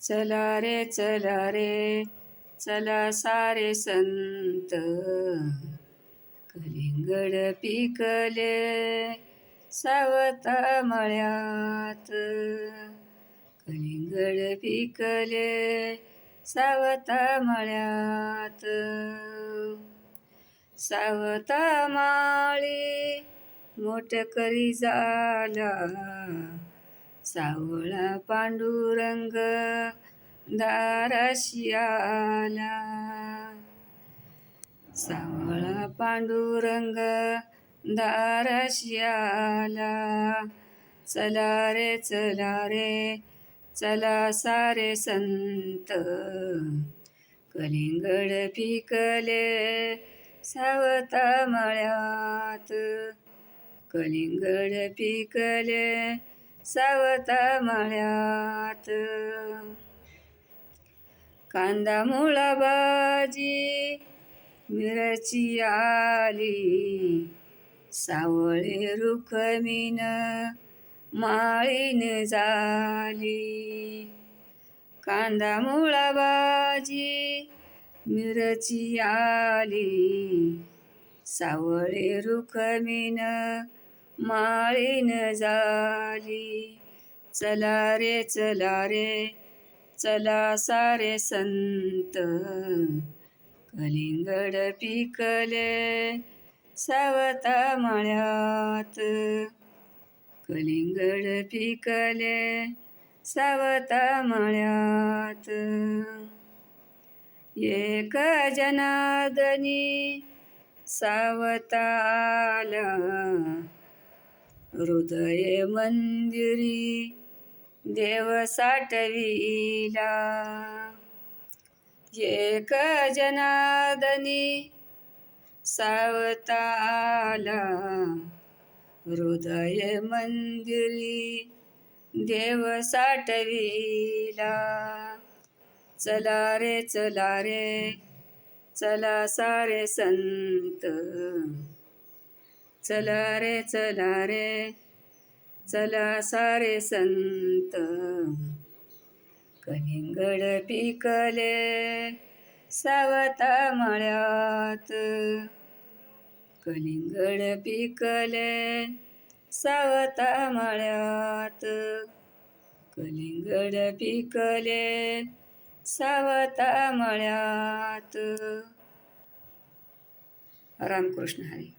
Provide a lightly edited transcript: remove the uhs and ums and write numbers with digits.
चला रे चला सारे संत, कलिंगड पिकले सावता मळ्यात. कलिंगड पिकले सावता मळ्यात. सावता माळी मोटकरी झाला, सावळा पांडुरंग दाराशी आला. सावळा पांडुरंग दाराशी आला. चला रे चला सारे संत, कलिंगड पिकले सावता मळ्यात. कलिंगड पिकले सावता मळ्यात. कांदा मुळा भाजी मिरची आली, सावळे रुखमीन माळीन झाली. कांदा मुळा भाजी मिरची आली, सावळे रुखमीन माळीन झाली. चला रे चला सारे संत, कलिंगड पिकले सावता मळ्यात. कलिंगड पिकले सावता मळ्यात. एक जनार्दनी सावता आला, हृदय मंदिरी देव साठविला. एक जनार्दनी सावता आला, हृदय मंदिरी देव साठविला. चला रे चला सारे संत, चला रे चला सारे संत, कलिंगड पिकले सावता मळ्यात. कलिंगड पिकले सावता मळ्यात. कलिंगड पिकले सावता मळ्यात. रामकृष्ण हरी.